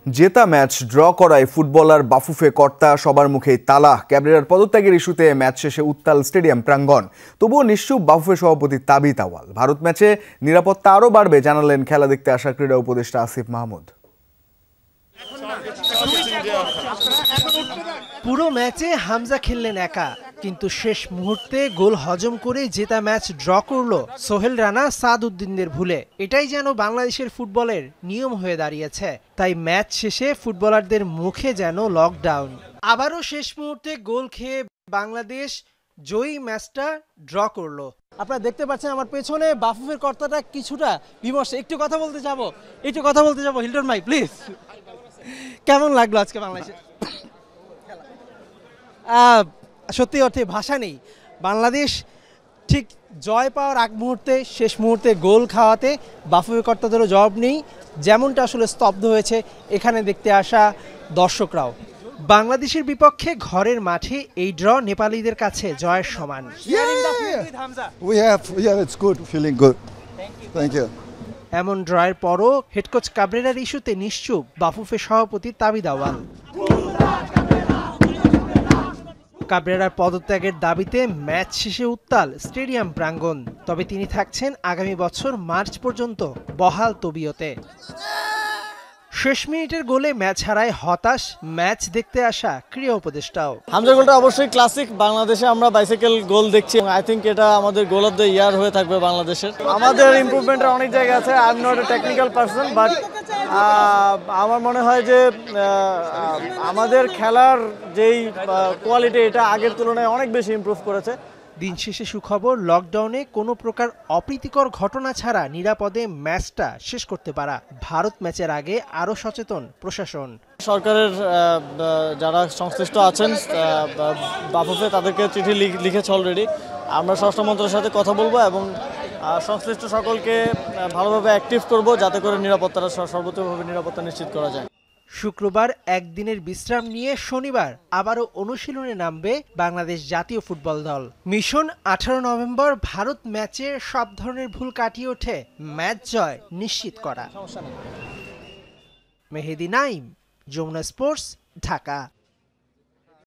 জেতা match draw করায় footballer Bafufe কর্তা সবার মুখেই তালা। ক্যাবরেরার পদত্যাগের ইস্যুতে ম্যাচ শেষে উত্তাল স্টেডিয়াম প্রাঙ্গণ। তবুও নিশ্চুপ বাফুফে সভাপতি তাবিত আওয়াল। ভারত ম্যাচে নিরাপত্তা আরও বাড়বে জানালেন খেলা দেখতে আসা ক্রীড়া উপদেষ্টা আসিফ মাহমুদ। পুরো ম্যাচে হামজা খেললেন একা, কিন্তু শেষ মুহূর্তে গোল হজম করে জেতা ম্যাচ ড্র করলো সোহেল রানা সাদ উদ্দিনদের ভুলে। এটাই যেন বাংলাদেশের ফুটবলের নিয়ম হয়ে দাঁড়িয়েছে। তাই ম্যাচ শেষে ফুটবলারদের মুখে যেন লকডাউন। আবারও শেষ মুহূর্তে গোল খেয়ে বাংলাদেশ জয়ী ম্যাচটা ড্র করলো। আপনারা দেখতে পাচ্ছেন আমার পেছনে বাফুফের কর্তাটা কিছুটা বিমর্ষ। একটু কথা বলতে যাবো হিল্টন ভাই প্লিজ, কেমন লাগলো আজকে বাংলাদেশে? সত্যি অর্থে ভাষা নেই। বাংলাদেশ ঠিক জয় পাওয়ার আগ মুহূর্তে শেষ মুহূর্তে গোল খাওয়াতে বাফুফে কর্তাদেরও জবাব নেই। যেমনটা আসলে স্তব্ধ হয়েছে এখানে দেখতে আসা দর্শকরাও। বাংলাদেশের বিপক্ষে ঘরের মাঠে এই ড্র নেপালিদের কাছে জয়ের সমান। এমন ড্রয়ের পরও হেডকোচ কাবরেরার ইস্যুতে নিশ্চুপ বাফুফে সভাপতি তাবিত আওয়াল। কাবরেরার পদত্যাগের দাবিতে ম্যাচ শেষে উত্তাল স্টেডিয়াম প্রাঙ্গণ। তবে তিনি থাকছেন আগামী বছর মার্চ পর্যন্ত বহাল তবিয়তে। শেষ মিনিটের গোলে ম্যাচ হারায় হতাশ ম্যাচ দেখতে আসা ক্রীড়া উপদেষ্টাও। হামজা গোলটা অবশ্যই ক্লাসিক। বাংলাদেশে আমরা বাইসাইকেল গোল দেখছি। আই থিঙ্ক এটা আমাদের গোল অফ দ্য ইয়ার হয়ে থাকবে বাংলাদেশের। আমাদের ইমপ্রুভমেন্টের অনেক জায়গা আছে। I am not a technical person, but আমার মনে হয় যে আমাদের খেলার যেই কোয়ালিটি এটা আগের তুলনায় অনেক বেশি ইমপ্রুভ করেছে। দিন শেষে সুখবর, লকডাউনে কোনো প্রকার অপ্রীতিকর ঘটনা ছাড়া নিরাপদে ম্যাচটা শেষ করতে পারা। ভারত ম্যাচের আগে আরও সচেতন প্রশাসন। সরকারের যারা সংশ্লিষ্ট আছেন বাফুফে তাদেরকে চিঠি লিখেছে অলরেডি। আমরা স্বরাষ্ট্র মন্ত্রণালয়ের সাথে কথা বলবো এবং সংশ্লিষ্ট সকলকে ভালোভাবে অ্যাক্টিভ করব যাতে করে নিরাপত্তাটা সর্বোচ্চভাবে নিরাপত্তা নিশ্চিত করা যায়। শুক্রবার একদিনের বিশ্রাম নিয়ে শনিবার আবারও অনুশীলনে নামবে বাংলাদেশ জাতীয় ফুটবল দল। মিশন 18 নভেম্বর ভারত ম্যাচে সব ধরনের ভুল কাটিয়ে ওঠে ম্যাচ জয় নিশ্চিত করা। মেহেদী নাইম, যমুনা স্পোর্টস, ঢাকা।